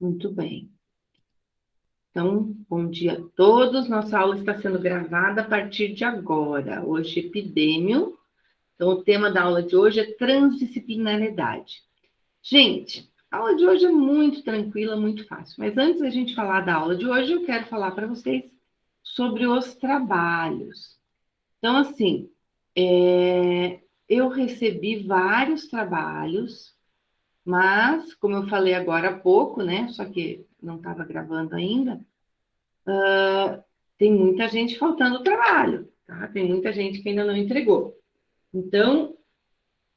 Muito bem. Então, bom dia a todos. Nossa aula está sendo gravada a partir de agora. Hoje, epidêmio. Então, o tema da aula de hoje é transdisciplinariedade. Gente, a aula de hoje é muito tranquila, muito fácil. Mas antes da gente falar da aula de hoje, eu quero falar para vocês sobre os trabalhos. Então, assim, eu recebi vários trabalhos, mas, como eu falei agora há pouco, né? Só que não estava gravando ainda. Tem muita gente faltando trabalho, tá? Tem muita gente que ainda não entregou. Então,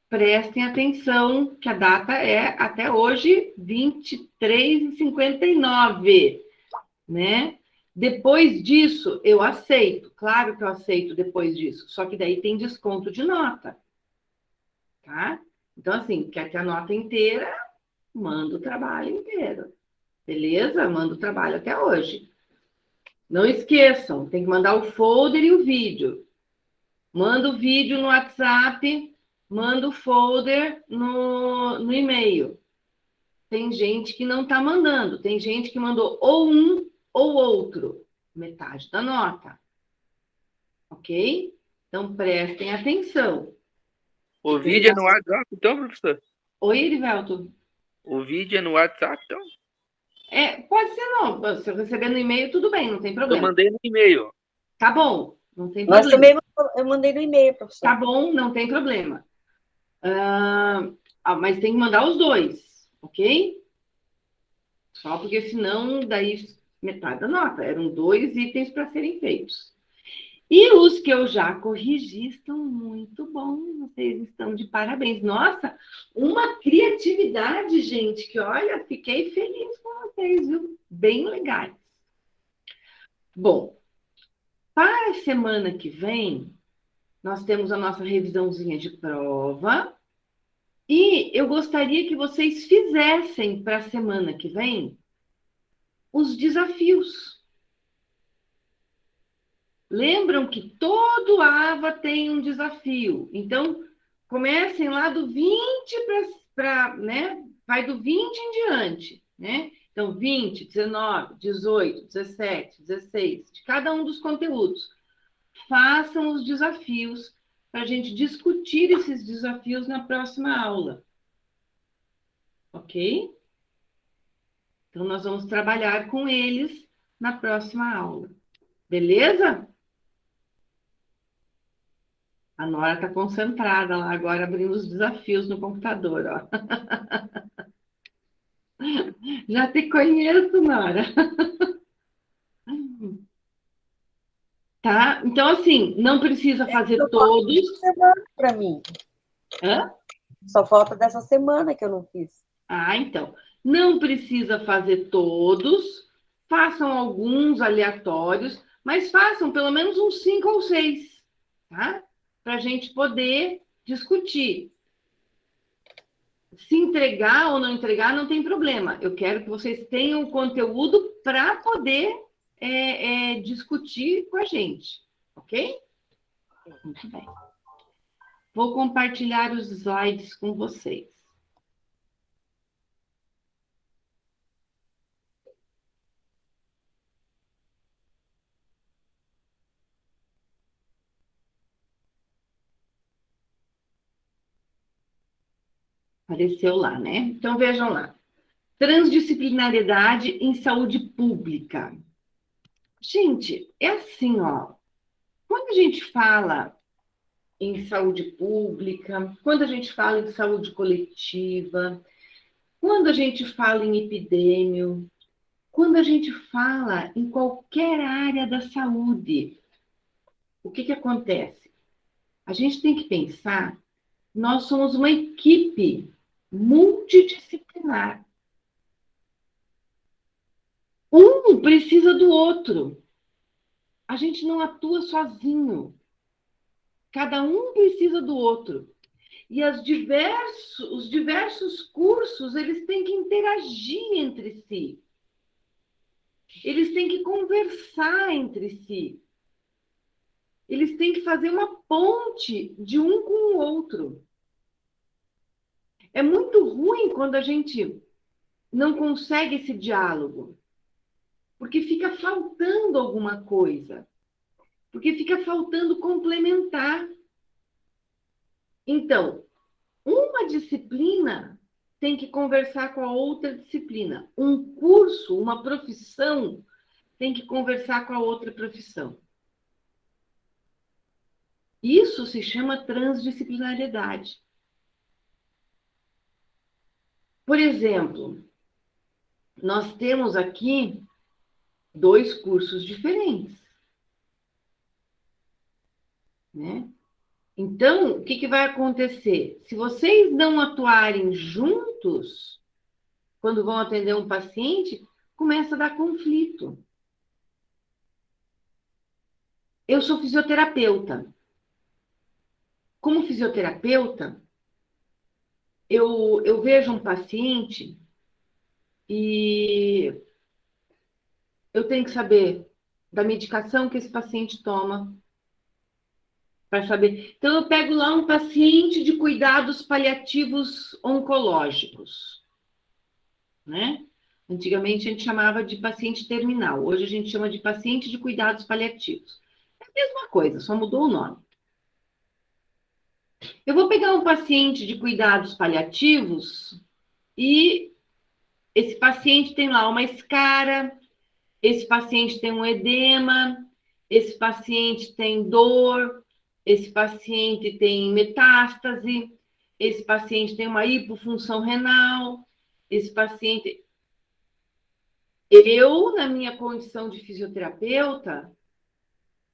prestem atenção que a data é até hoje 23h59, né? Depois disso, eu aceito. Claro que eu aceito depois disso. Só que daí tem desconto de nota, tá? Então, assim, quer ter a nota inteira, manda o trabalho inteiro. Beleza? Manda o trabalho até hoje. Não esqueçam, tem que mandar o folder e o vídeo. Manda o vídeo no WhatsApp, manda o folder no e-mail. Tem gente que não está mandando, tem gente que mandou ou um ou outro, metade da nota. Ok? Então prestem atenção. O vídeo é no WhatsApp, então, professor? Oi, Erivelto. O vídeo é no WhatsApp, então? Pode ser não. Se eu receber no e-mail, tudo bem, não tem Eu problema. mandei no e-mail. Tá bom, não tem Nós problema. também, eu mandei no e-mail, Tá professor. bom, não tem problema. Mas tem que mandar os dois, ok? Só porque senão, daí metade da nota. Eram 2 itens para serem feitos. E os que eu já corrigi estão muito bons. Vocês estão de parabéns. Nossa, uma criatividade, gente, que olha, fiquei feliz com vocês, viu? Bem legais. Bom, para a semana que vem, nós temos a nossa revisãozinha de prova. E eu gostaria que vocês fizessem para a semana que vem os desafios. Lembram que todo AVA tem um desafio. Então, comecem lá do 20 para, né? Vai do 20 em diante, né? Então, 20, 19, 18, 17, 16, de cada um dos conteúdos. Façam os desafios para a gente discutir esses desafios na próxima aula. Ok? Então, nós vamos trabalhar com eles na próxima aula. Beleza? A Nora está concentrada lá agora, abrindo os desafios no computador, ó. Já te conheço, Nora. Tá? Então, assim, não precisa fazer Só falta todos. essa semana para mim. Hã? Só falta dessa semana que eu não fiz. Então. Não precisa fazer todos. Façam alguns aleatórios, mas façam pelo menos uns 5 ou 6, tá? Para a gente poder discutir. Se entregar ou não entregar, não tem problema. Eu quero que vocês tenham o conteúdo para poder discutir com a gente, ok? Muito bem. Vou compartilhar os slides com vocês. Apareceu lá, né? Então, vejam lá. Transdisciplinariedade em saúde pública. Gente, é assim, ó. Quando a gente fala em saúde pública, quando a gente fala em saúde coletiva, quando a gente fala em epidêmio, quando a gente fala em qualquer área da saúde, o que acontece? A gente tem que pensar, nós somos uma equipe multidisciplinar. Um precisa do outro. A gente não atua sozinho. Cada um precisa do outro. E os diversos cursos, eles têm que interagir entre si. Eles têm que conversar entre si. Eles têm que fazer uma ponte de um com o outro. É muito ruim quando a gente não consegue esse diálogo, porque fica faltando alguma coisa, porque fica faltando complementar. Então, uma disciplina tem que conversar com a outra disciplina. Um curso, uma profissão, tem que conversar com a outra profissão. Isso se chama transdisciplinariedade. Por exemplo, nós temos aqui 2 cursos diferentes, né? Então, o que vai acontecer? Se vocês não atuarem juntos, quando vão atender um paciente, começa a dar conflito. Eu sou fisioterapeuta. Como fisioterapeuta, eu vejo um paciente e eu tenho que saber da medicação que esse paciente toma, para saber. Então, eu pego lá um paciente de cuidados paliativos oncológicos, né? Antigamente a gente chamava de paciente terminal, hoje a gente chama de paciente de cuidados paliativos. É a mesma coisa, só mudou o nome. Eu vou pegar um paciente de cuidados paliativos e esse paciente tem lá uma escara, esse paciente tem um edema, esse paciente tem dor, esse paciente tem metástase, esse paciente tem uma hipofunção renal, esse paciente... Eu, na minha condição de fisioterapeuta,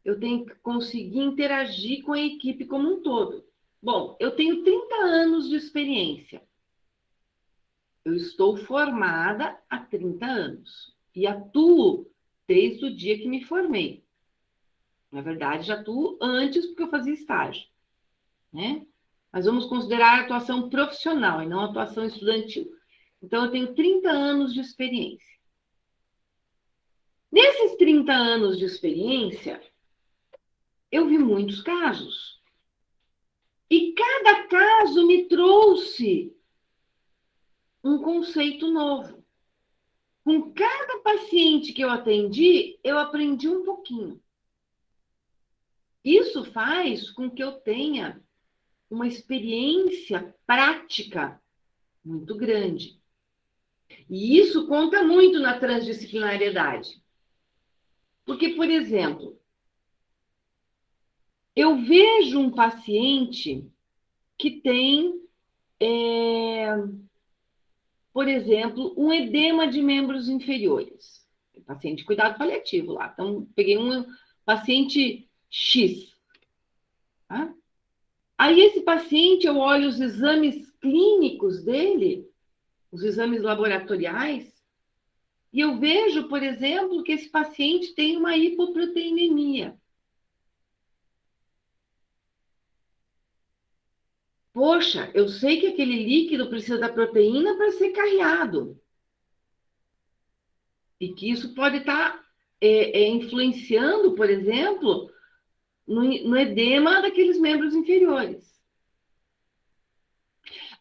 eu tenho que conseguir interagir com a equipe como um todo. Bom, eu tenho 30 anos de experiência. Eu estou formada há 30 anos e atuo desde o dia que me formei. Na verdade, já atuo antes porque eu fazia estágio, né? Mas vamos considerar a atuação profissional e não a atuação estudantil. Então, eu tenho 30 anos de experiência. Nesses 30 anos de experiência, eu vi muitos casos. E cada caso me trouxe um conceito novo. Com cada paciente que eu atendi, eu aprendi um pouquinho. Isso faz com que eu tenha uma experiência prática muito grande. E isso conta muito na transdisciplinariedade. Porque, por exemplo, eu vejo um paciente que tem, por exemplo, um edema de membros inferiores. Paciente de cuidado paliativo lá. Então, peguei um paciente X. Tá? Aí, esse paciente, eu olho os exames clínicos dele, os exames laboratoriais, e eu vejo, por exemplo, que esse paciente tem uma hipoproteinemia. Poxa, eu sei que aquele líquido precisa da proteína para ser carreado. E que isso pode estar influenciando, por exemplo, no edema daqueles membros inferiores.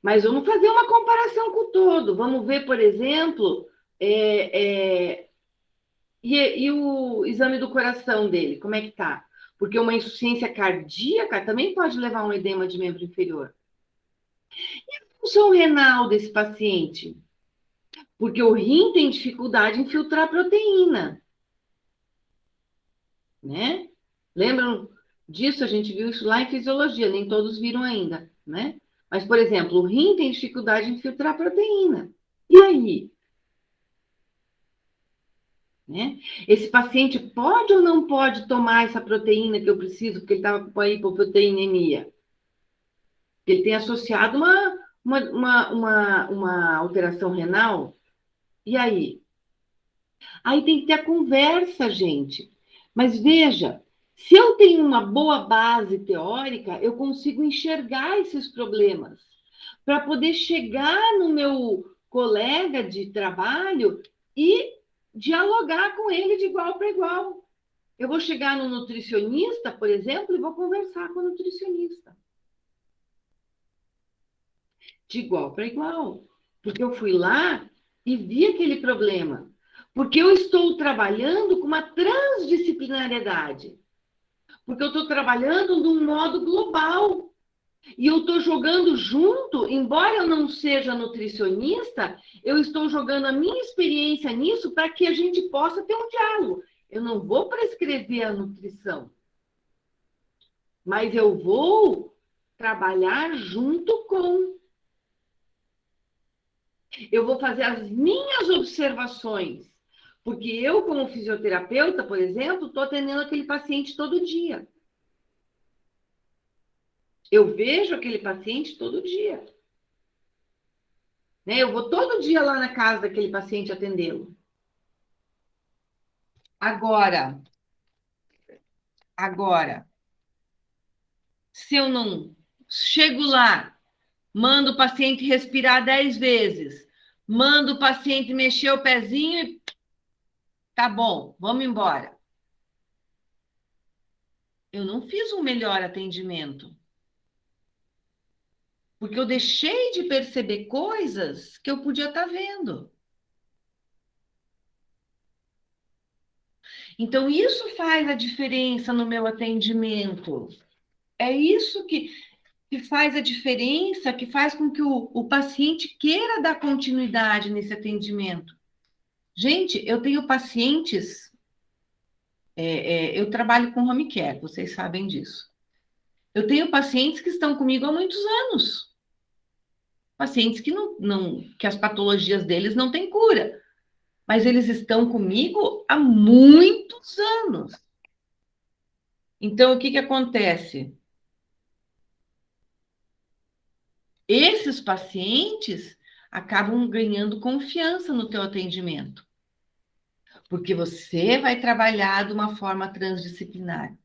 Mas vamos fazer uma comparação com o todo. Vamos ver, por exemplo, e o exame do coração dele, como é que tá? Porque uma insuficiência cardíaca também pode levar a um edema de membro inferior. E a função renal desse paciente? Porque o rim tem dificuldade em filtrar proteína, né? Lembram disso? A gente viu isso lá em fisiologia, nem todos viram ainda, né? Mas, por exemplo, o rim tem dificuldade em filtrar proteína. E aí? Né? Esse paciente pode ou não pode tomar essa proteína que eu preciso, porque ele estava com a hipoproteinemia? Ele tem associado uma alteração renal. E aí? Aí tem que ter a conversa, gente. Mas veja, se eu tenho uma boa base teórica, eu consigo enxergar esses problemas para poder chegar no meu colega de trabalho e dialogar com ele de igual para igual. Eu vou chegar no nutricionista, por exemplo, e vou conversar com o nutricionista. De igual para igual. Porque eu fui lá e vi aquele problema. Porque eu estou trabalhando com uma transdisciplinariedade. Porque eu estou trabalhando de um modo global. E eu estou jogando junto, embora eu não seja nutricionista, eu estou jogando a minha experiência nisso para que a gente possa ter um diálogo. Eu não vou prescrever a nutrição, mas eu vou trabalhar junto com. Eu vou fazer as minhas observações, porque eu, como fisioterapeuta, por exemplo, estou atendendo aquele paciente todo dia. Eu vejo aquele paciente todo dia. Né? Eu vou todo dia lá na casa daquele paciente atendê-lo. Agora, se eu não chego lá, mando o paciente respirar 10 vezes, mando o paciente mexer o pezinho e tá bom, vamos embora. Eu não fiz um melhor atendimento. Porque eu deixei de perceber coisas que eu podia estar vendo. Então, isso faz a diferença no meu atendimento. É isso que faz a diferença, que faz com que o paciente queira dar continuidade nesse atendimento. Gente, eu tenho pacientes, eu trabalho com home care, vocês sabem disso. Eu tenho pacientes que estão comigo há muitos anos. Pacientes que que as patologias deles não têm cura. Mas eles estão comigo há muitos anos. Então, o que acontece? Esses pacientes acabam ganhando confiança no teu atendimento, porque você vai trabalhar de uma forma transdisciplinar.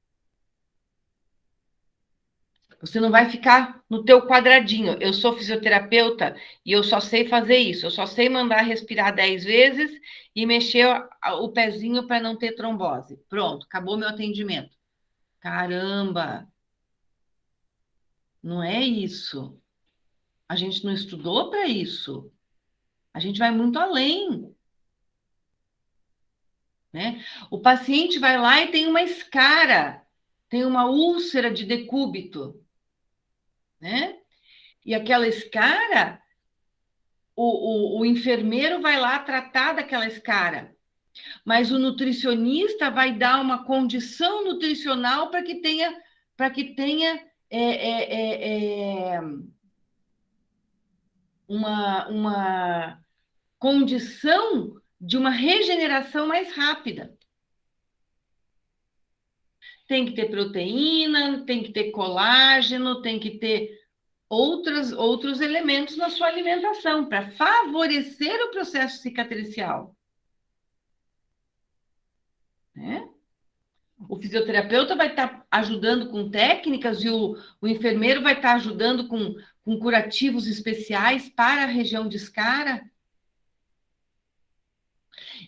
Você não vai ficar no teu quadradinho. Eu sou fisioterapeuta e eu só sei fazer isso. Eu só sei mandar respirar 10 vezes e mexer o pezinho para não ter trombose. Pronto, acabou meu atendimento. Caramba! Não é isso. A gente não estudou para isso. A gente vai muito além. Né? O paciente vai lá e tem uma escara, tem uma úlcera de decúbito. Né? E aquela escara, o enfermeiro vai lá tratar daquela escara. Mas o nutricionista vai dar uma condição nutricional para que tenha uma condição de uma regeneração mais rápida. Tem que ter proteína, tem que ter colágeno, tem que ter outros elementos na sua alimentação para favorecer o processo cicatricial. Né? O fisioterapeuta vai estar ajudando com técnicas e o enfermeiro vai estar ajudando com curativos especiais para a região de escara.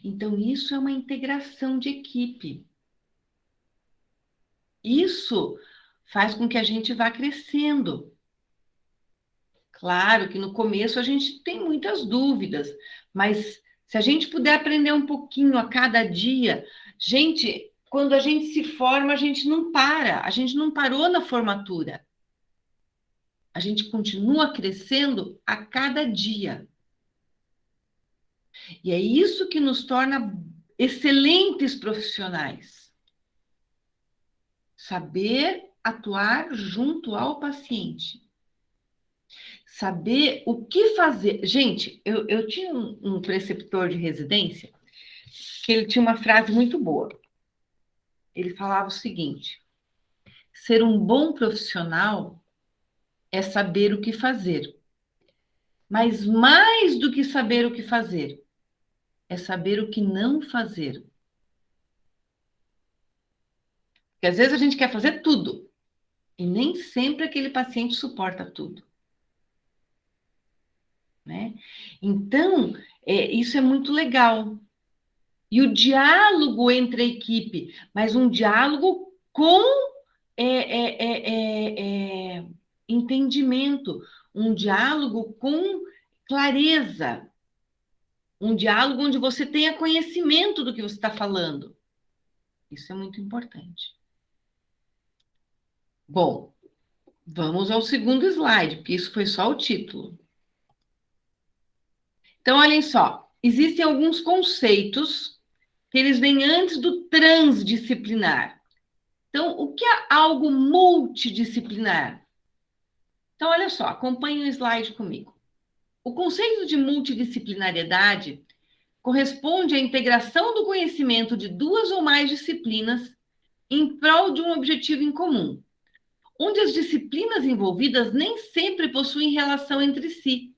Então, isso é uma integração de equipe. Isso faz com que a gente vá crescendo. Claro que no começo a gente tem muitas dúvidas, mas se a gente puder aprender um pouquinho a cada dia, gente, quando a gente se forma, a gente não para, a gente não parou na formatura. A gente continua crescendo a cada dia. E é isso que nos torna excelentes profissionais. Saber atuar junto ao paciente. Saber o que fazer. Gente, eu tinha um preceptor de residência que ele tinha uma frase muito boa. Ele falava o seguinte: ser um bom profissional é saber o que fazer. Mas mais do que saber o que fazer, é saber o que não fazer. Porque às vezes a gente quer fazer tudo, e nem sempre aquele paciente suporta tudo. Né? Então, isso é muito legal. E o diálogo entre a equipe, mas um diálogo com entendimento, um diálogo com clareza, Um diálogo onde você tenha conhecimento do que você está falando. Isso é muito importante. Bom, vamos ao segundo slide, porque isso foi só o título. Então, olhem só, existem alguns conceitos que eles vêm antes do transdisciplinar. Então, o que é algo multidisciplinar? Então, olha só, acompanhe o slide comigo. O conceito de multidisciplinariedade corresponde à integração do conhecimento de duas ou mais disciplinas em prol de um objetivo em comum, onde as disciplinas envolvidas nem sempre possuem relação entre si,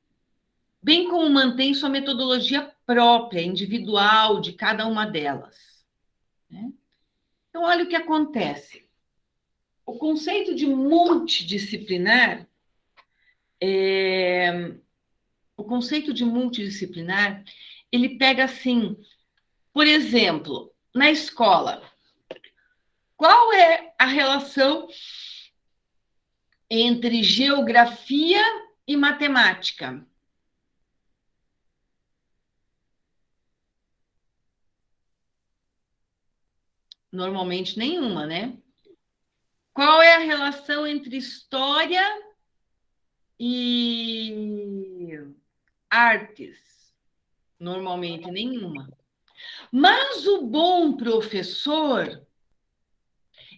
bem como mantêm sua metodologia própria, individual de cada uma delas. Então, olha o que acontece. O conceito de multidisciplinar ele pega assim, por exemplo, na escola, qual é a relação entre geografia e matemática? Normalmente nenhuma, né? Qual é a relação entre história e artes? Normalmente nenhuma. Mas o bom professor,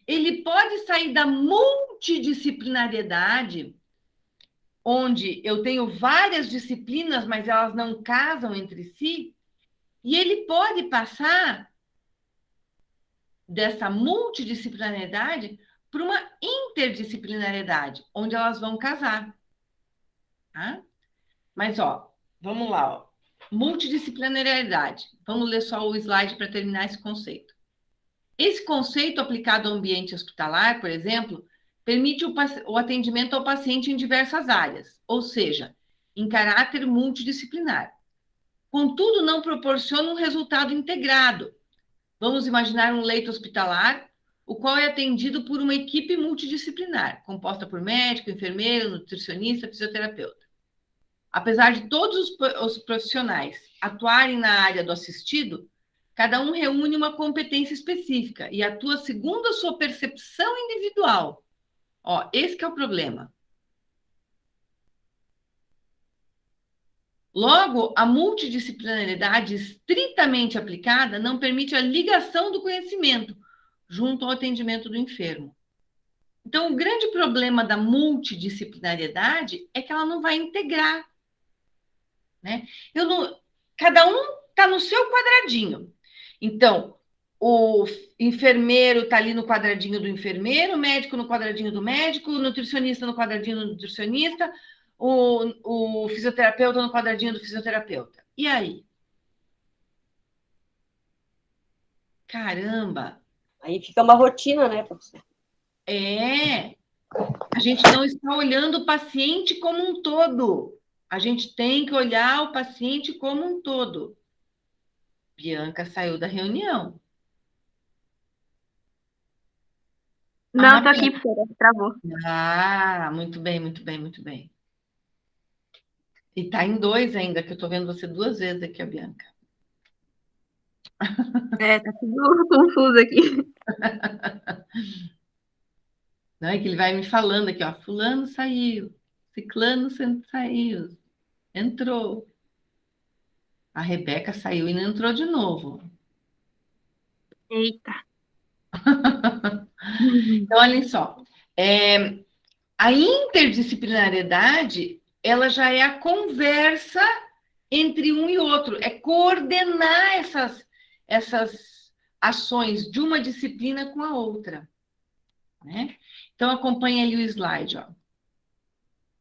ele pode sair da multidisciplinariedade, onde eu tenho várias disciplinas, mas elas não casam entre si, e ele pode passar dessa multidisciplinariedade para uma interdisciplinariedade, onde elas vão casar. Tá? Mas, ó, vamos lá, ó. Multidisciplinariedade. Vamos ler só o slide para terminar esse conceito. Esse conceito aplicado ao ambiente hospitalar, por exemplo, permite o atendimento ao paciente em diversas áreas, ou seja, em caráter multidisciplinar. Contudo, não proporciona um resultado integrado. Vamos imaginar um leito hospitalar, o qual é atendido por uma equipe multidisciplinar, composta por médico, enfermeiro, nutricionista, fisioterapeuta. Apesar de todos os profissionais atuarem na área do assistido, cada um reúne uma competência específica e atua segundo a sua percepção individual. Ó, esse que é o problema. Logo, a multidisciplinaridade estritamente aplicada não permite a ligação do conhecimento junto ao atendimento do enfermo. Então, o grande problema da multidisciplinariedade é que ela não vai integrar. Né? Cada um está no seu quadradinho. Então, o enfermeiro está ali no quadradinho do enfermeiro, o médico no quadradinho do médico, o nutricionista no quadradinho do nutricionista, o fisioterapeuta no quadradinho do fisioterapeuta. E aí? Caramba! Aí fica uma rotina, né, professor? A gente não está olhando o paciente como um todo. A gente tem que olhar o paciente como um todo. Bianca saiu da reunião. Não, tô aqui, professora, travou. Muito bem, muito bem, muito bem. E tá em 2 ainda, que eu tô vendo você 2 vezes aqui, a Bianca. Tá tudo confuso aqui. Não, é que ele vai me falando aqui, ó. Fulano saiu, ciclano saiu, entrou. A Rebeca saiu e não entrou de novo. Eita. Então, olhem só. A interdisciplinariedade, ela já é a conversa entre um e outro. É coordenar essas ações de uma disciplina com a outra. Né? Então, acompanhe ali o slide. Ó.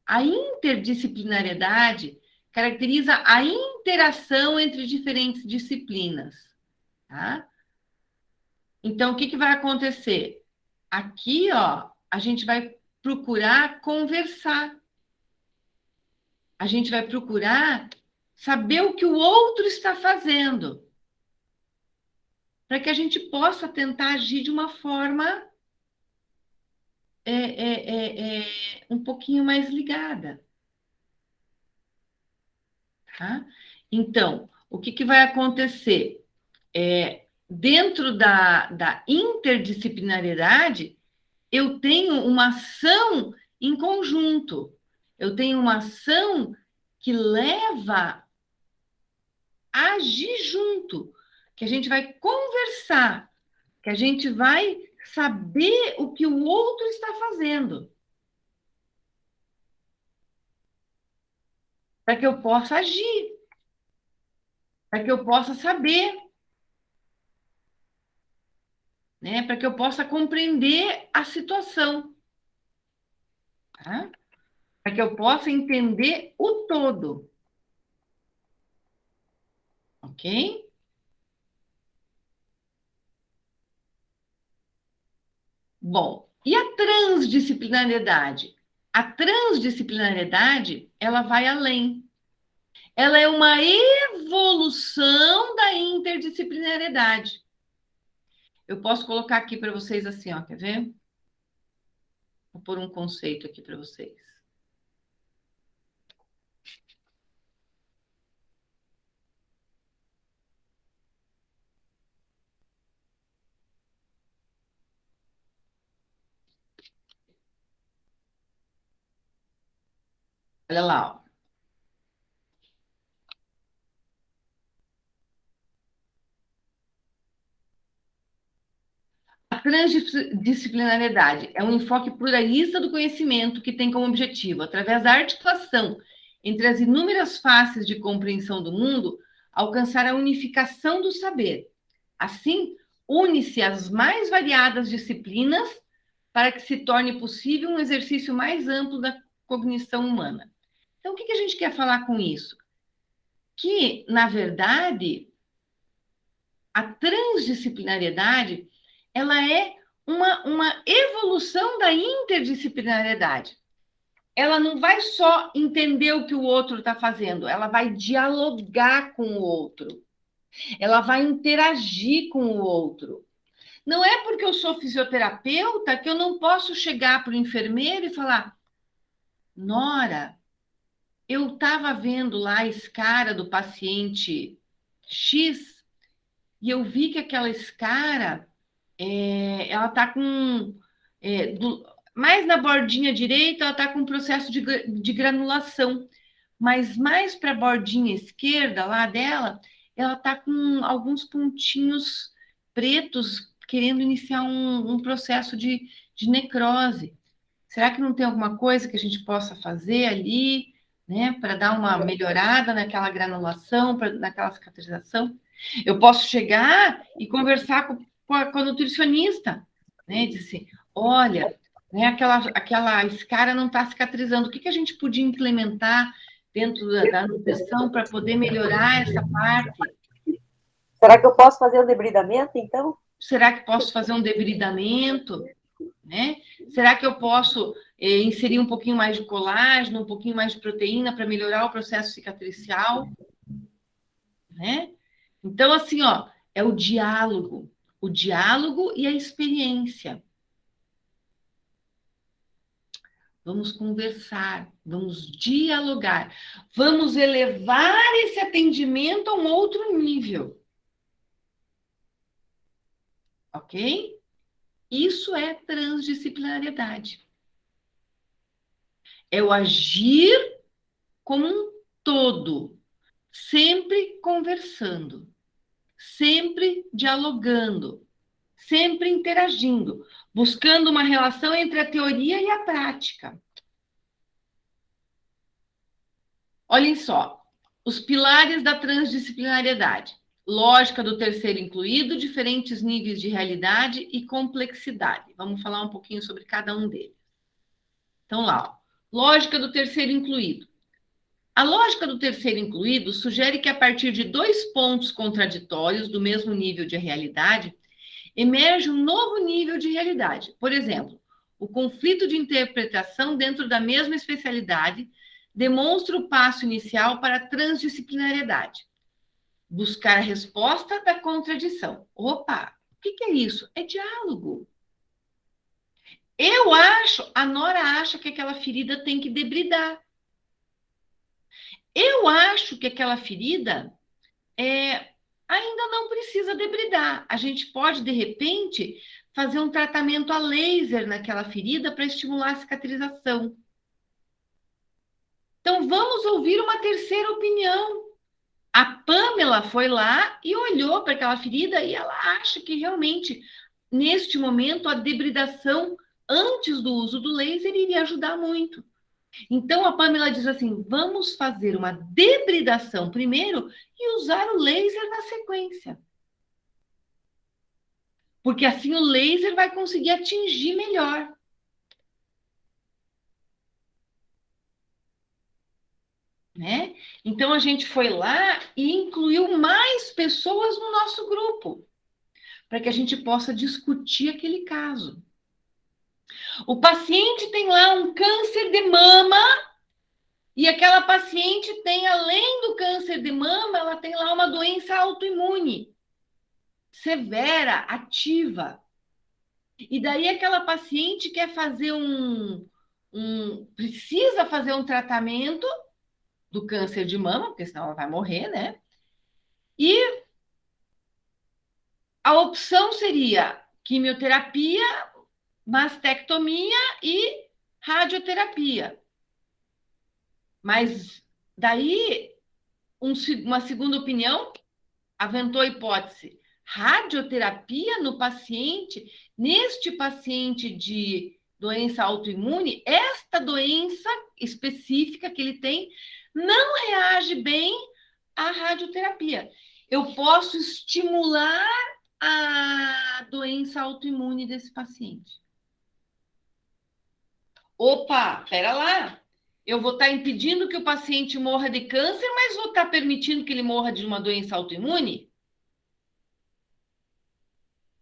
A interdisciplinariedade caracteriza a interação entre diferentes disciplinas. Tá? Então, o que vai acontecer? Aqui, ó, a gente vai procurar conversar. A gente vai procurar saber o que o outro está fazendo. Para que a gente possa tentar agir de uma forma um pouquinho mais ligada. Tá? Então, o que vai acontecer? Dentro da interdisciplinariedade, eu tenho uma ação em conjunto. Eu tenho uma ação que leva a agir junto, que a gente vai conversar, que a gente vai saber o que o outro está fazendo, para que eu possa agir, para que eu possa saber, né? Para que eu possa compreender a situação, tá? Para que eu possa entender o todo, ok? Bom, e a transdisciplinariedade? A transdisciplinariedade, ela vai além. Ela é uma evolução da interdisciplinariedade. Eu posso colocar aqui para vocês assim, ó, quer ver? Vou pôr um conceito aqui para vocês. Olha lá, ó. A transdisciplinariedade é um enfoque pluralista do conhecimento que tem como objetivo, através da articulação entre as inúmeras faces de compreensão do mundo, alcançar a unificação do saber. Assim, une-se as mais variadas disciplinas para que se torne possível um exercício mais amplo da cognição humana. Então, o que a gente quer falar com isso? Que, na verdade, a transdisciplinariedade ela é uma evolução da interdisciplinariedade. Ela não vai só entender o que o outro está fazendo, ela vai dialogar com o outro, ela vai interagir com o outro. Não é porque eu sou fisioterapeuta que eu não posso chegar para o enfermeiro e falar: Nora, eu estava vendo lá a escara do paciente X e eu vi que aquela escara ela está com mais na bordinha direita, ela está com um processo de granulação, mas mais para a bordinha esquerda lá dela, ela está com alguns pontinhos pretos querendo iniciar um processo de necrose. Será que não tem alguma coisa que a gente possa fazer ali, né, para dar uma melhorada naquela granulação, naquela cicatrização? Eu posso chegar e conversar com a nutricionista, né, dizer assim: olha, né, aquela escara não está cicatrizando, o que a gente podia implementar dentro da nutrição para poder melhorar essa parte? Será que eu posso fazer um debridamento, então? Será que posso fazer um debridamento? Né? Será que eu posso inserir um pouquinho mais de colágeno, um pouquinho mais de proteína para melhorar o processo cicatricial? Né? Então, assim, ó, é o diálogo e a experiência. Vamos conversar, vamos dialogar, vamos elevar esse atendimento a um outro nível. Ok? Isso é transdisciplinariedade. É o agir como um todo, sempre conversando, sempre dialogando, sempre interagindo, buscando uma relação entre a teoria e a prática. Olhem só, os pilares da transdisciplinariedade. Lógica do terceiro incluído, diferentes níveis de realidade e complexidade. Vamos falar um pouquinho sobre cada um deles. Então, lá, ó. Lógica do terceiro incluído. A lógica do terceiro incluído sugere que, a partir de dois pontos contraditórios do mesmo nível de realidade, emerge um novo nível de realidade. Por exemplo, o conflito de interpretação dentro da mesma especialidade demonstra o passo inicial para a transdisciplinariedade. Buscar a resposta da contradição. Opa, o que é isso? É diálogo. A Nora acha que aquela ferida tem que debridar. Eu acho que aquela ferida ainda não precisa debridar. A gente pode, de repente, fazer um tratamento a laser naquela ferida para estimular a cicatrização. Então, vamos ouvir uma terceira opinião. A Pamela foi lá e olhou para aquela ferida e ela acha que realmente, neste momento, a debridação antes do uso do laser iria ajudar muito. Então, a Pamela diz assim, vamos fazer uma debridação primeiro e usar o laser na sequência. Porque assim o laser vai conseguir atingir melhor. Né? Então, a gente foi lá e incluiu mais pessoas no nosso grupo, para que a gente possa discutir aquele caso. O paciente tem lá um câncer de mama, e aquela paciente tem, além do câncer de mama, ela tem lá uma doença autoimune, severa, ativa. E daí aquela paciente quer fazer precisa fazer um tratamento do câncer de mama, porque senão ela vai morrer, né? E a opção seria quimioterapia, mastectomia e radioterapia. Mas daí, uma segunda opinião aventou a hipótese. Radioterapia no paciente, neste paciente de doença autoimune, esta doença específica que ele tem não reage bem à radioterapia. Eu posso estimular a doença autoimune desse paciente. Opa, pera lá. Eu vou estar impedindo que o paciente morra de câncer, mas vou estar permitindo que ele morra de uma doença autoimune?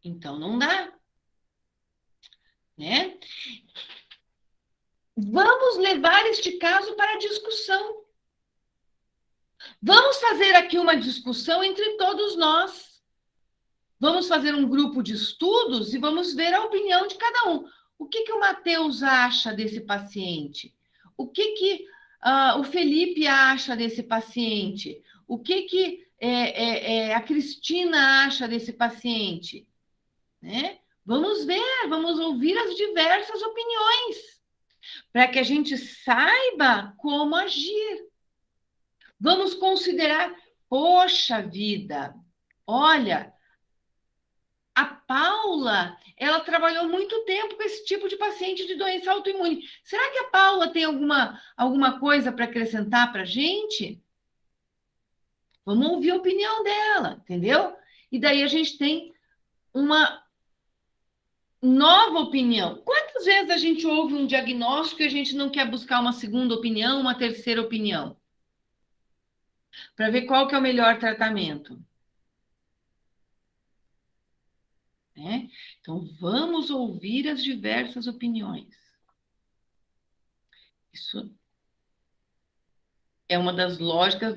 Então, não dá. Né? Vamos levar este caso para discussão. Vamos fazer aqui uma discussão entre todos nós. Vamos fazer um grupo de estudos e vamos ver a opinião de cada um. O que o Matheus acha desse paciente? O que o Felipe acha desse paciente? O que a Cristina acha desse paciente? Né? Vamos ver, vamos ouvir as diversas opiniões, para que a gente saiba como agir. Vamos considerar, poxa vida, olha, a Paula, ela trabalhou muito tempo com esse tipo de paciente de doença autoimune. Será que a Paula tem alguma coisa para acrescentar para a gente? Vamos ouvir a opinião dela, entendeu? E daí a gente tem uma nova opinião. Quantas vezes a gente ouve um diagnóstico e a gente não quer buscar uma segunda opinião, uma terceira opinião? Para ver qual que é o melhor tratamento. Né? Então, vamos ouvir as diversas opiniões. Isso é uma das lógicas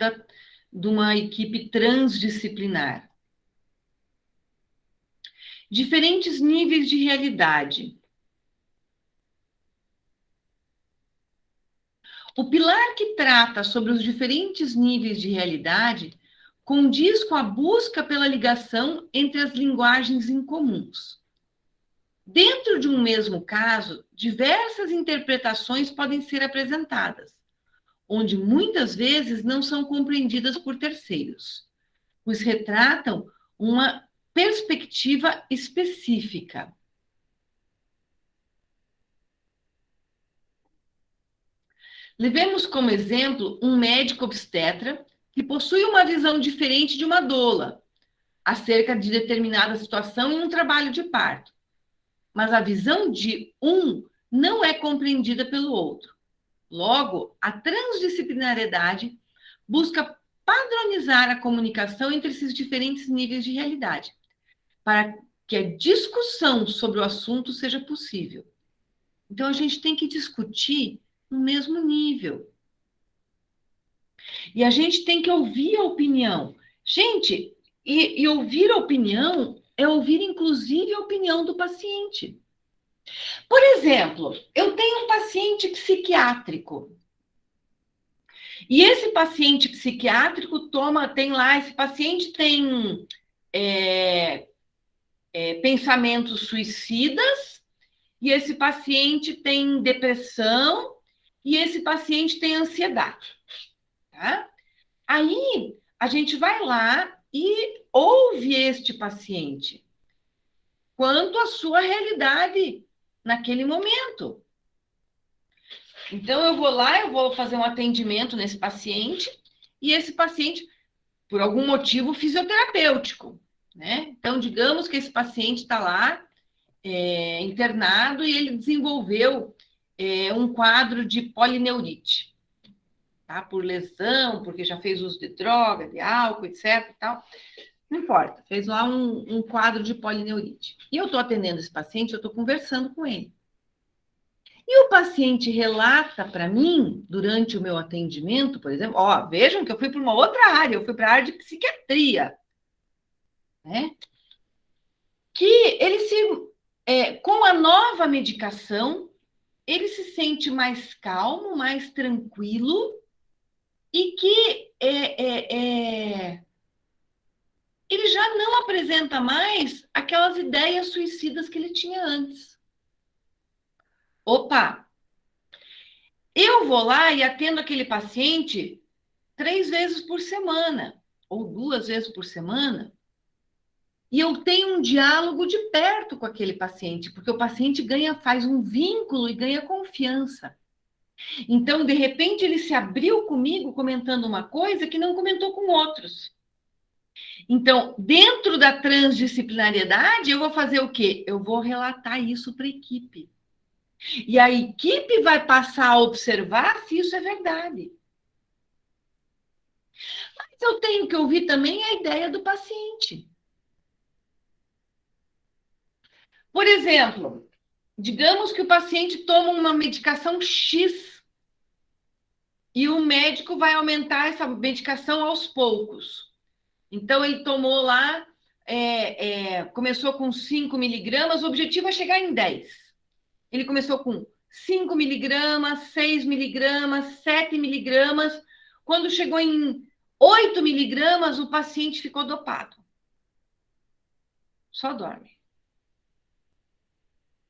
de uma equipe transdisciplinar. Diferentes níveis de realidade. O pilar que trata sobre os diferentes níveis de realidade condiz com a busca pela ligação entre as linguagens incomuns. Dentro de um mesmo caso, diversas interpretações podem ser apresentadas, onde muitas vezes não são compreendidas por terceiros, pois retratam uma perspectiva específica. Levemos como exemplo um médico obstetra que possui uma visão diferente de uma doula acerca de determinada situação em um trabalho de parto. Mas a visão de um não é compreendida pelo outro. Logo, a transdisciplinariedade busca padronizar a comunicação entre esses diferentes níveis de realidade, para que a discussão sobre o assunto seja possível. Então, a gente tem que discutir no mesmo nível. E a gente tem que ouvir a opinião. Gente, e ouvir a opinião é ouvir, inclusive, a opinião do paciente. Por exemplo, eu tenho um paciente psiquiátrico. E esse paciente psiquiátrico tem lá, esse paciente tem pensamentos suicidas, e esse paciente tem depressão, e esse paciente tem ansiedade, tá? Aí, a gente vai lá e ouve este paciente quanto à sua realidade naquele momento. Então, eu vou lá, eu vou fazer um atendimento nesse paciente, e esse paciente, por algum motivo fisioterapêutico, né? Então, digamos que esse paciente está lá, internado, e ele desenvolveu um quadro de polineurite, tá? Por lesão, porque já fez uso de droga, de álcool, etc. E tal. Não importa, fez lá um quadro de polineurite. E eu estou atendendo esse paciente, eu estou conversando com ele. E o paciente relata para mim, durante o meu atendimento, por exemplo, vejam que eu fui para uma outra área, eu fui para a área de psiquiatria, né? Que ele com a nova medicação, ele se sente mais calmo, mais tranquilo, e que ele já não apresenta mais aquelas ideias suicidas que ele tinha antes. Opa! Eu vou lá e atendo aquele paciente 3 vezes por semana, ou 2 vezes por semana, e eu tenho um diálogo de perto com aquele paciente, porque o paciente faz um vínculo e ganha confiança. Então, de repente, ele se abriu comigo comentando uma coisa que não comentou com outros. Então, dentro da transdisciplinariedade, eu vou fazer o quê? Eu vou relatar isso para a equipe. E a equipe vai passar a observar se isso é verdade. Mas eu tenho que ouvir também a ideia do paciente. Por exemplo, digamos que o paciente toma uma medicação X e o médico vai aumentar essa medicação aos poucos. Então, ele tomou lá, começou com 5 miligramas, o objetivo é chegar em 10. Ele começou com 5 miligramas, 6 miligramas, 7 miligramas. Quando chegou em 8 miligramas, o paciente ficou dopado. Só dorme.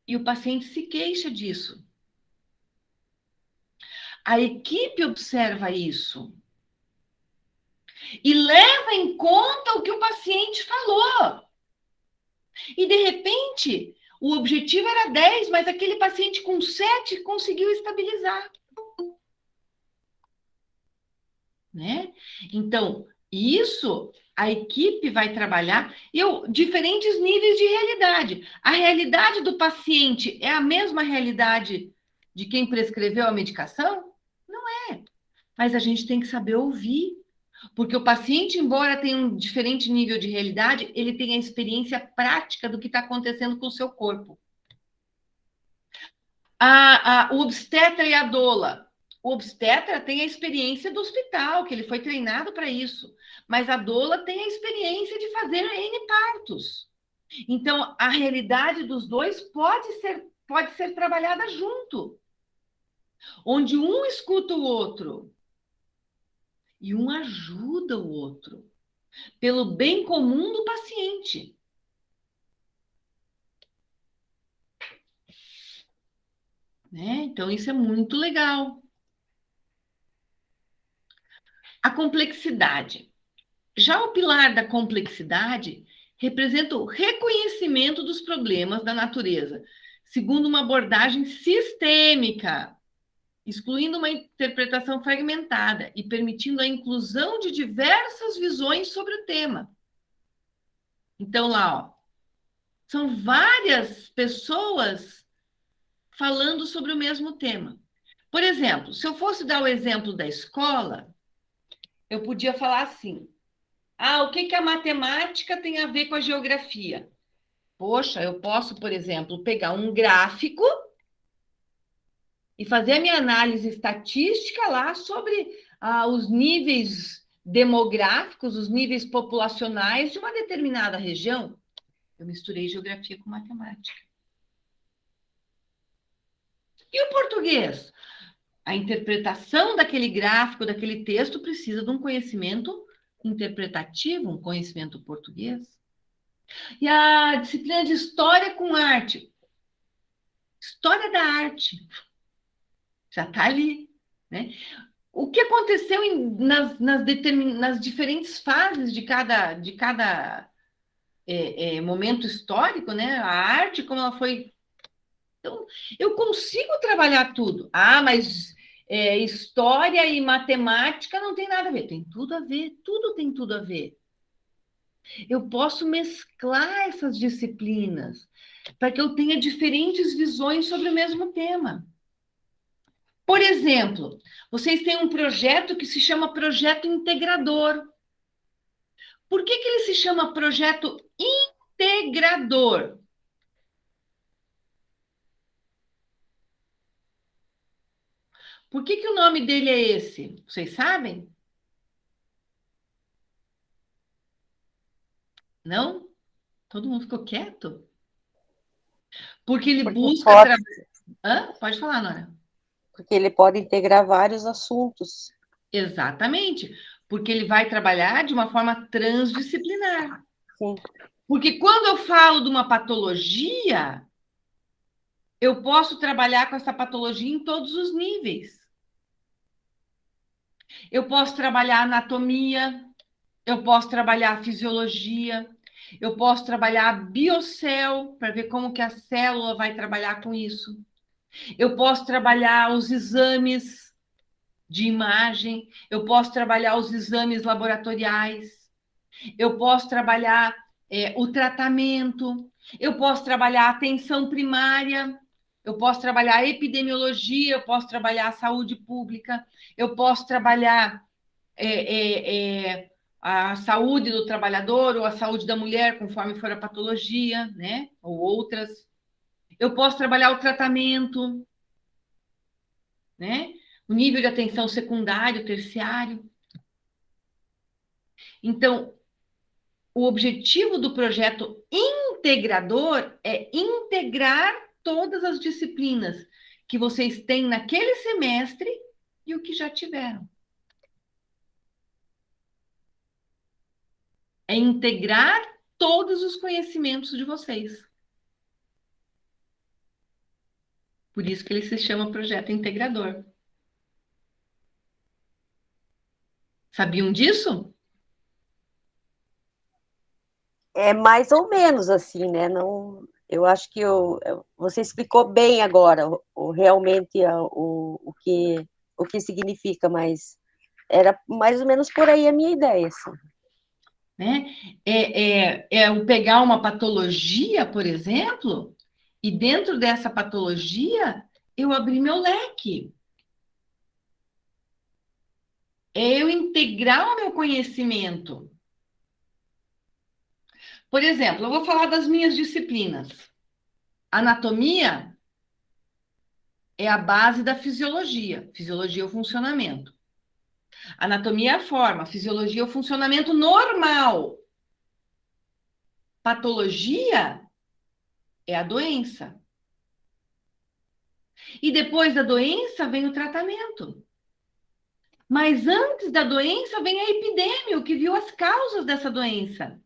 E o paciente se queixa disso. A equipe observa isso. E leva em conta o que o paciente falou. E, de repente, o objetivo era 10, mas aquele paciente com 7 conseguiu estabilizar. Né? Então, isso a equipe vai trabalhar diferentes níveis de realidade. A realidade do paciente é a mesma realidade de quem prescreveu a medicação? Não é. Mas a gente tem que saber ouvir. Porque o paciente, embora tenha um diferente nível de realidade, ele tem a experiência prática do que está acontecendo com o seu corpo. O obstetra e a doula. O obstetra tem a experiência do hospital, que ele foi treinado para isso. Mas a doula tem a experiência de fazer N partos. Então, a realidade dos dois pode ser trabalhada junto. Onde um escuta o outro e um ajuda o outro, pelo bem comum do paciente. Né? Então, isso é muito legal. A complexidade. Já o pilar da complexidade representa o reconhecimento dos problemas da natureza, segundo uma abordagem sistêmica, excluindo uma interpretação fragmentada e permitindo a inclusão de diversas visões sobre o tema. Então, lá, são várias pessoas falando sobre o mesmo tema. Por exemplo, se eu fosse dar o exemplo da escola, eu podia falar assim: o que a matemática tem a ver com a geografia? Poxa, eu posso, por exemplo, pegar um gráfico e fazer a minha análise estatística lá sobre os níveis demográficos, os níveis populacionais de uma determinada região. Eu misturei geografia com matemática. E o português? a interpretação daquele gráfico, daquele texto, precisa de um conhecimento interpretativo, um conhecimento português. E a disciplina de História com Arte. História da arte. Já está ali, né? O que aconteceu nas diferentes fases de cada momento histórico, né? A arte, como ela foi. Então, eu consigo trabalhar tudo. Ah, mas história e matemática não tem nada a ver. Tem tudo a ver, tudo tem tudo a ver. Eu posso mesclar essas disciplinas para que eu tenha diferentes visões sobre o mesmo tema. Por exemplo, vocês têm um projeto que se chama Projeto Integrador. Por que ele se chama Projeto Integrador? Por que o nome dele é esse? Vocês sabem? Não? Todo mundo ficou quieto? Porque ele busca... Pode falar, Nora. Porque ele pode integrar vários assuntos. Exatamente. Porque ele vai trabalhar de uma forma transdisciplinar. Sim. Porque quando eu falo de uma patologia, eu posso trabalhar com essa patologia em todos os níveis. Eu posso trabalhar anatomia, eu posso trabalhar fisiologia, eu posso trabalhar biocel, para ver como que a célula vai trabalhar com isso. Eu posso trabalhar os exames de imagem, eu posso trabalhar os exames laboratoriais, eu posso trabalhar o tratamento, eu posso trabalhar a atenção primária, eu posso trabalhar a epidemiologia, eu posso trabalhar a saúde pública, eu posso trabalhar a saúde do trabalhador ou a saúde da mulher, conforme for a patologia, né? Ou outras. Eu posso trabalhar o tratamento, né? O nível de atenção secundário, terciário. Então, o objetivo do projeto integrador é integrar todas as disciplinas que vocês têm naquele semestre e o que já tiveram. É integrar todos os conhecimentos de vocês. Por isso que ele se chama projeto integrador. Sabiam disso? É mais ou menos assim, né? Não, eu acho que você explicou bem agora realmente o que significa, mas era mais ou menos por aí a minha ideia. Assim. Né? Eu pegar uma patologia, por exemplo, e dentro dessa patologia eu abrir meu leque. É eu integrar o meu conhecimento. Por exemplo, eu vou falar das minhas disciplinas. Anatomia é a base da fisiologia. Fisiologia é o funcionamento. Anatomia é a forma, fisiologia é o funcionamento normal. Patologia é a doença. E depois da doença vem o tratamento. Mas antes da doença vem a epidemia, o que viu as causas dessa doença.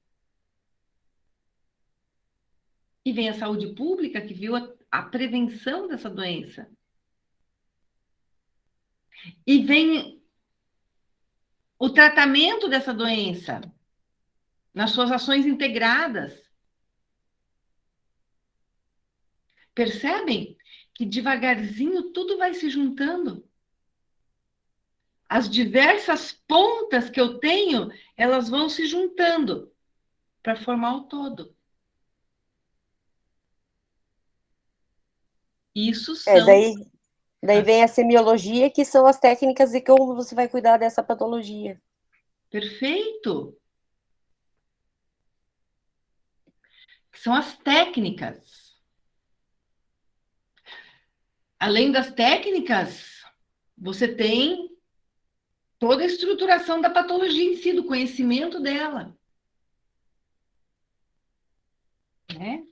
E vem a saúde pública, que viu a prevenção dessa doença. E vem o tratamento dessa doença, nas suas ações integradas. Percebem que devagarzinho tudo vai se juntando? As diversas pontas que eu tenho, elas vão se juntando para formar o todo. Isso são... Daí vem a semiologia, que são as técnicas de como você vai cuidar dessa patologia. Perfeito. São as técnicas. Além das técnicas, você tem toda a estruturação da patologia em si, do conhecimento dela. Né?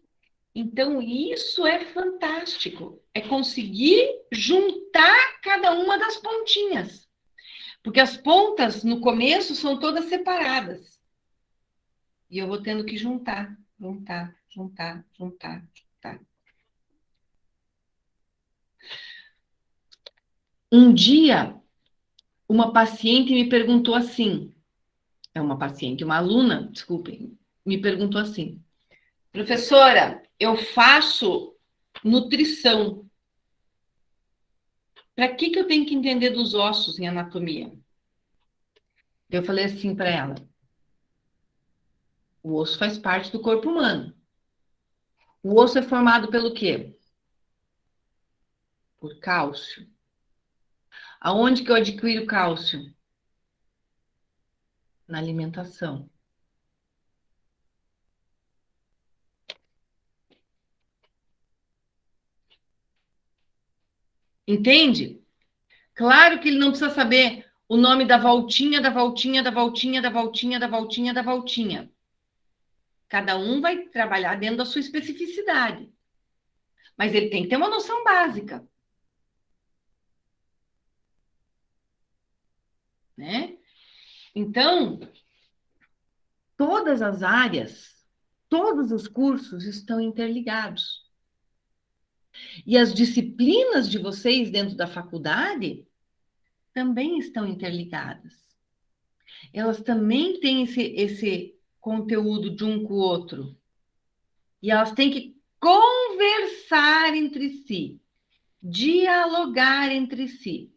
Então, isso é fantástico. É conseguir juntar cada uma das pontinhas. Porque as pontas, no começo, são todas separadas. E eu vou tendo que juntar, juntar, juntar, juntar, juntar. Um dia, uma paciente me perguntou assim, uma aluna, desculpem, me perguntou assim, professora, eu faço nutrição. Para que eu tenho que entender dos ossos em anatomia? Eu falei assim para ela, o osso faz parte do corpo humano. O osso é formado pelo quê? Por cálcio. Aonde que eu adquiro cálcio? Na alimentação. Entende? Claro que ele não precisa saber o nome da voltinha, da voltinha, da voltinha, da voltinha, da voltinha, da voltinha. Cada um vai trabalhar dentro da sua especificidade. Mas ele tem que ter uma noção básica. Né? Então, todas as áreas, todos os cursos estão interligados. E as disciplinas de vocês dentro da faculdade também estão interligadas. Elas também têm esse conteúdo de um com o outro. E elas têm que conversar entre si, dialogar entre si.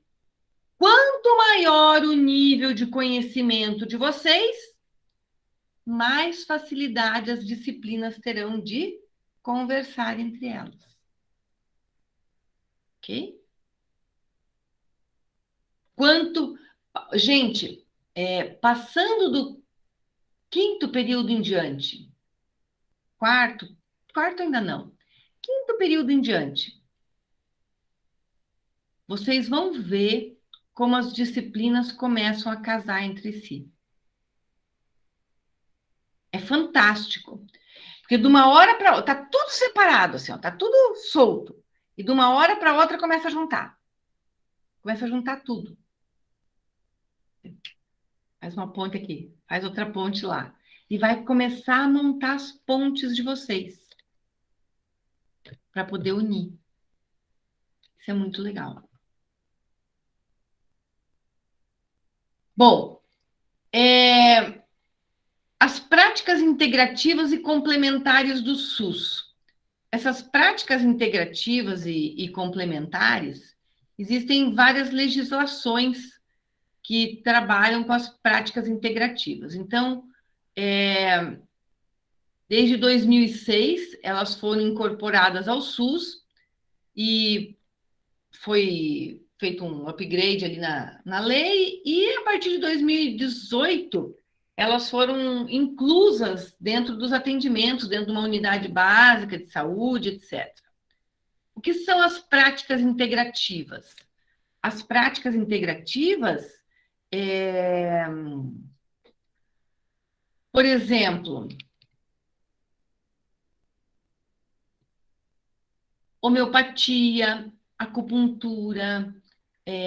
Quanto maior o nível de conhecimento de vocês, mais facilidade as disciplinas terão de conversar entre elas. Ok? Gente, passando do quinto período em diante, quarto ainda não, quinto período em diante, vocês vão ver como as disciplinas começam a casar entre si. É fantástico. Porque de uma hora para outra, tá tudo separado, assim, ó, tá tudo solto. E de uma hora para outra começa a juntar. Começa a juntar tudo. Faz uma ponte aqui, faz outra ponte lá. E vai começar a montar as pontes de vocês. Para poder unir. Isso é muito legal. Bom, as práticas integrativas e complementares do SUS. Essas práticas integrativas e complementares, existem várias legislações que trabalham com as práticas integrativas. Então, desde 2006, elas foram incorporadas ao SUS e foi feito um upgrade ali na lei, e a partir de 2018, elas foram inclusas dentro dos atendimentos, dentro de uma unidade básica de saúde, etc. O que são as práticas integrativas? As práticas integrativas, por exemplo, homeopatia, acupuntura,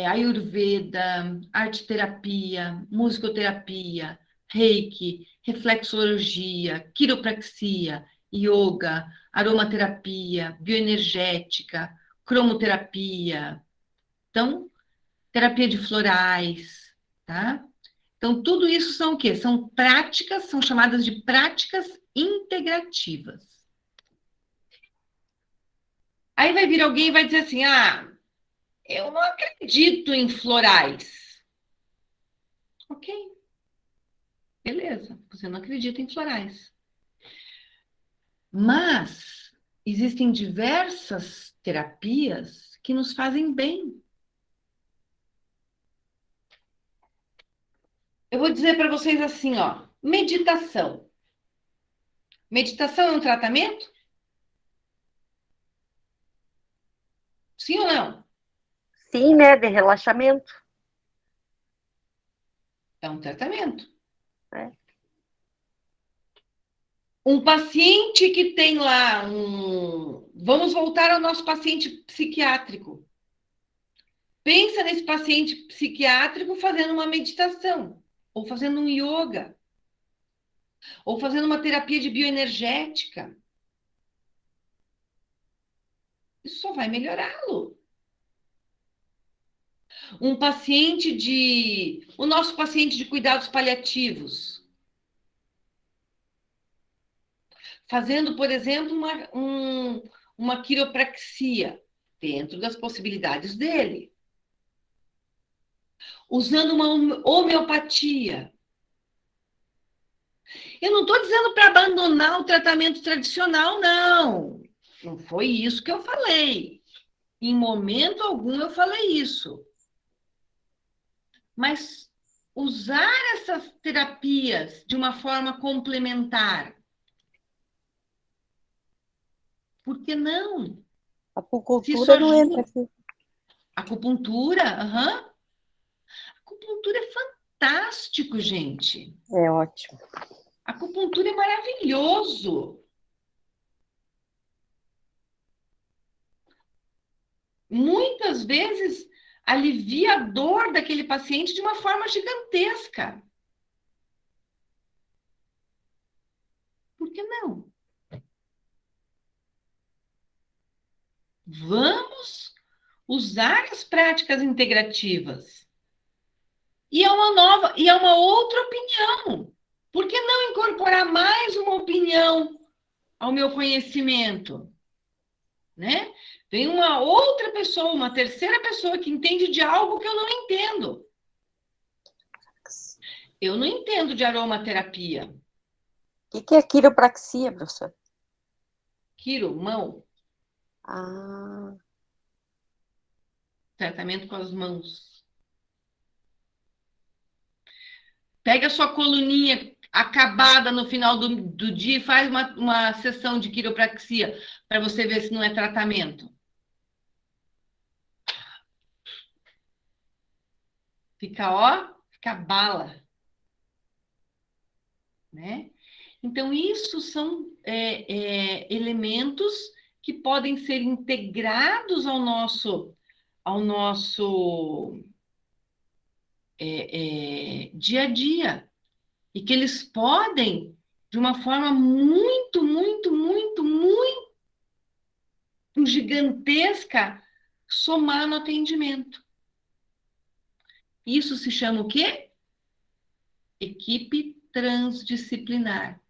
ayurveda, arte-terapia, musicoterapia, reiki, reflexologia, quiropraxia, yoga, aromaterapia, bioenergética, cromoterapia. Então, terapia de florais, tá? Então, tudo isso são o quê? São práticas, são chamadas de práticas integrativas. Aí vai vir alguém e vai dizer assim, eu não acredito em florais. Ok. Beleza, você não acredita em florais. Mas existem diversas terapias que nos fazem bem. Eu vou dizer para vocês assim, ó, meditação. Meditação é um tratamento? Sim ou não? Sim, né? De relaxamento. É um tratamento. É. Um paciente que tem lá um... Vamos voltar ao nosso paciente psiquiátrico. Pensa nesse paciente psiquiátrico fazendo uma meditação, ou fazendo um yoga, ou fazendo uma terapia de bioenergética. Isso só vai melhorá-lo. Um paciente de... O nosso paciente de cuidados paliativos. Fazendo, por exemplo, uma quiropraxia, dentro das possibilidades dele. Usando uma homeopatia. Eu não estou dizendo para abandonar o tratamento tradicional, não. Não foi isso que eu falei. Em momento algum eu falei isso. Mas usar essas terapias de uma forma complementar. Por que não? A Se acupuntura não ajuda. entra aqui. Acupuntura, aham. Acupuntura é fantástico, gente. É ótimo. Acupuntura é maravilhoso. Muitas vezes alivia a dor daquele paciente de uma forma gigantesca. Por que não? Vamos usar as práticas integrativas. E é uma outra opinião. Por que não incorporar mais uma opinião ao meu conhecimento? Né? Vem uma outra pessoa, uma terceira pessoa que entende de algo que eu não entendo. Eu não entendo de aromaterapia. O que é quiropraxia, professor? Quiro, mão, Ah, tratamento com as mãos. Pega a sua coluninha acabada no final do dia e faz uma sessão de quiropraxia para você ver se não é tratamento. Fica bala. Né? Então, isso são elementos que podem ser integrados ao nosso dia a dia. E que eles podem, de uma forma muito, muito, muito, muito gigantesca, somar no atendimento. Isso se chama o quê? Equipe transdisciplinar.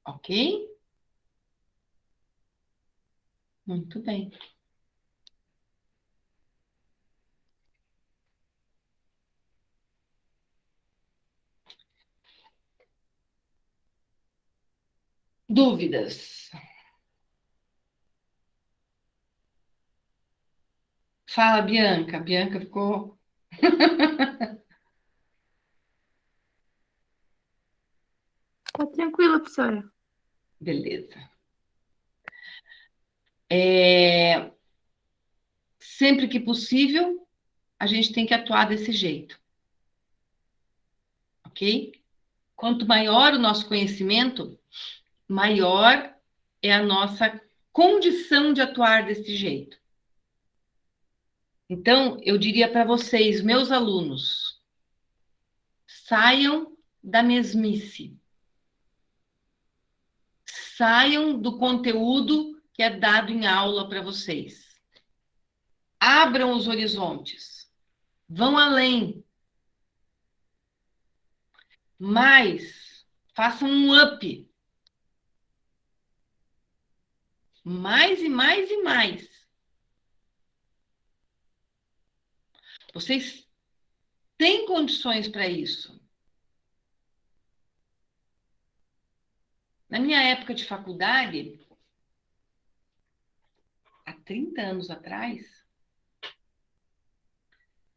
Ok? Muito bem. Dúvidas? Fala, Bianca. Bianca ficou... Tá tranquila, professora. Beleza. Sempre que possível, a gente tem que atuar desse jeito. Ok? Quanto maior o nosso conhecimento, maior é a nossa condição de atuar desse jeito. Então, eu diria para vocês, meus alunos, saiam da mesmice. Saiam do conteúdo que é dado em aula para vocês. Abram os horizontes. Vão além. Mais. Façam um up. Mais e mais e mais. Vocês têm condições para isso. Na minha época de faculdade, há 30 anos atrás,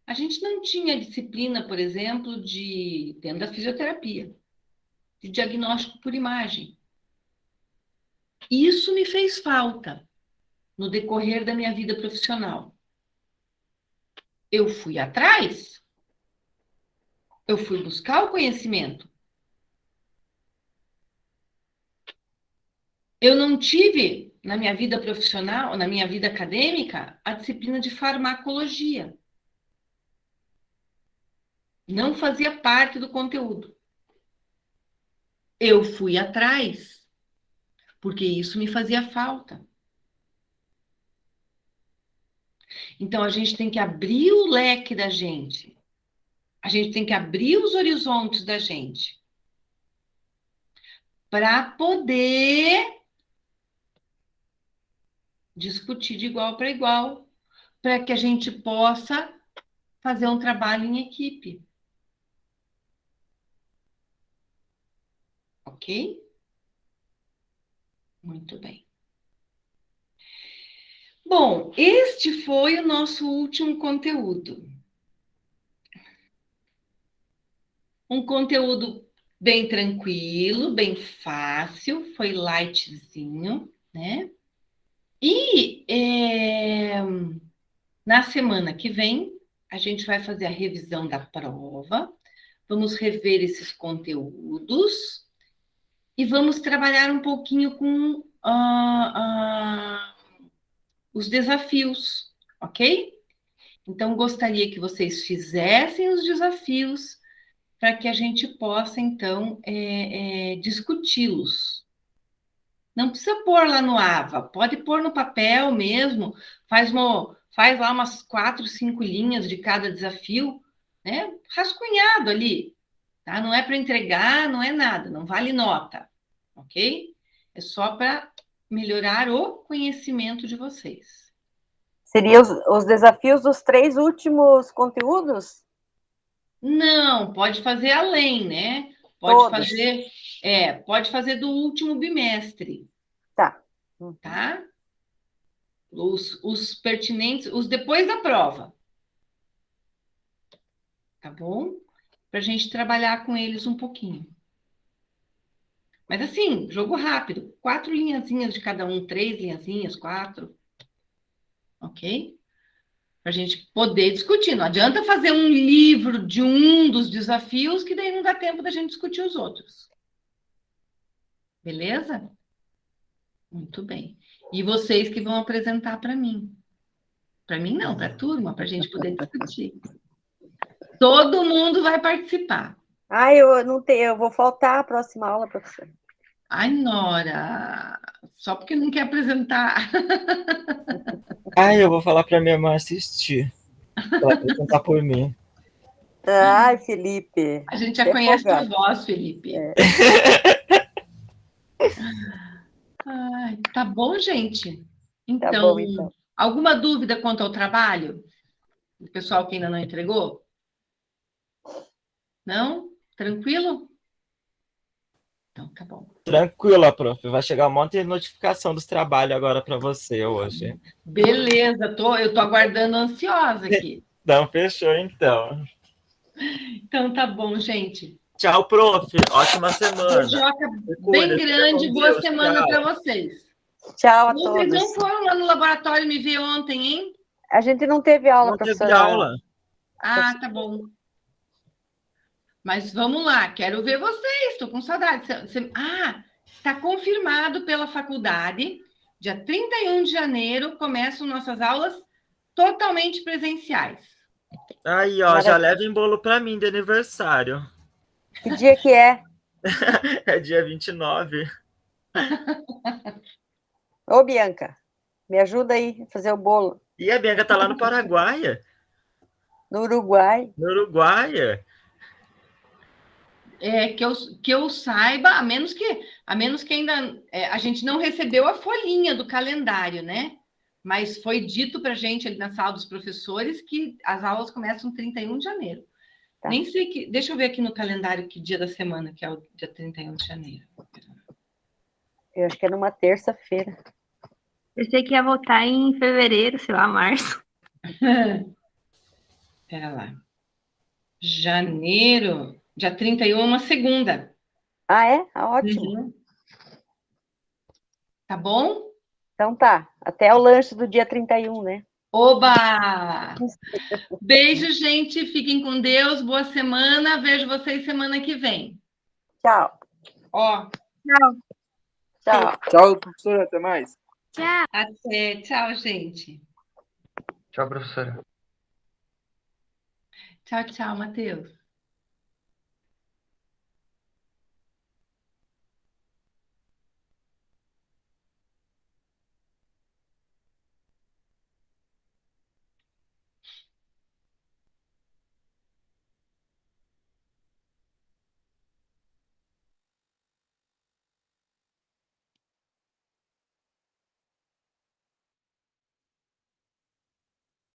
a gente não tinha disciplina, por exemplo, dentro da fisioterapia, de diagnóstico por imagem. Isso me fez falta no decorrer da minha vida profissional. Eu fui atrás, Eu fui buscar o conhecimento. Eu não tive, na minha vida profissional, na minha vida acadêmica, a disciplina de farmacologia. Não fazia parte do conteúdo. Eu fui atrás, porque isso me fazia falta. Então, a gente tem que abrir o leque da gente. A gente tem que abrir os horizontes da gente. Para poder discutir de igual para igual, para que a gente possa fazer um trabalho em equipe. Ok? Muito bem. Bom, este foi o nosso último conteúdo. Um conteúdo bem tranquilo, bem fácil, foi lightzinho, né? E na semana que vem, a gente vai fazer a revisão da prova, vamos rever esses conteúdos e vamos trabalhar um pouquinho com os desafios, ok? Então, gostaria que vocês fizessem os desafios para que a gente possa, então, discuti-los. Não precisa pôr lá no AVA, pode pôr no papel mesmo, faz lá umas 4, 5 linhas de cada desafio, né? Rascunhado ali, tá? Não é para entregar, não é nada, não vale nota, ok? É só para melhorar o conhecimento de vocês. Seria os desafios dos 3 últimos conteúdos? Não, pode fazer além, né? Todos. Pode fazer do último bimestre, Tá. tá? Os pertinentes, os depois da prova. Tá bom? Para a gente trabalhar com eles um pouquinho. Mas assim, jogo rápido. 4 linhazinhas de cada um, 3 linhazinhas, 4. Ok? Para a gente poder discutir. Não adianta fazer um livro de um dos desafios, que daí não dá tempo da gente discutir os outros. Beleza? Muito bem. E vocês que vão apresentar para mim. Para mim não, para a turma, para a gente poder discutir. Todo mundo vai participar. Eu vou faltar a próxima aula, professora. Ai, Nora, só porque não quer apresentar. Eu vou falar para minha irmã assistir. Ela apresentar por mim. Ai, Felipe. A gente já conhece tua voz, Felipe. Ai, tá bom, gente? Tá bom, então. Alguma dúvida quanto ao trabalho? O pessoal que ainda não entregou? Não? Tranquilo? Então, tá bom. Tranquila, prof. Vai chegar um monte de notificação dos trabalhos agora para você hoje. Beleza, eu tô aguardando ansiosa aqui. Não, fechou, então. Então, tá bom, gente. Tchau, prof. Ótima semana. Beijoca bem grande, boa semana para vocês. Tchau a Vocês todos. não foram lá no laboratório me ver ontem, hein? A gente não teve aula, Não teve professora. aula. Ah, tá bom. Mas vamos lá, quero ver vocês, estou com saudade. Está confirmado pela faculdade, dia 31 de janeiro começam nossas aulas totalmente presenciais. Aí, ó, já levem bolo para mim de aniversário. Que dia que é? É dia 29. Ô, Bianca, me ajuda aí a fazer o bolo. E a Bianca tá lá no Paraguai. No Uruguai. No Uruguai. Que eu saiba, a menos que ainda a gente não recebeu a folhinha do calendário, né? Mas foi dito para a gente ali na sala dos professores que as aulas começam 31 de janeiro. Tá. Nem sei que. Deixa eu ver aqui no calendário que dia da semana que é o dia 31 de janeiro. Eu acho que é numa terça-feira. Eu sei que ia voltar em fevereiro, sei lá, março. Pera lá. Janeiro, dia 31 é uma segunda. Ah, é? Ótimo. Uhum. Tá bom? Então tá. Até o lanche do dia 31, né? Oba! Beijo, gente. Fiquem com Deus. Boa semana. Vejo vocês semana que vem. Tchau. Ó, Tchau. Tchau, professora. Até mais. Tchau. até. Tchau, gente. Tchau, professora. Tchau, tchau, Matheus.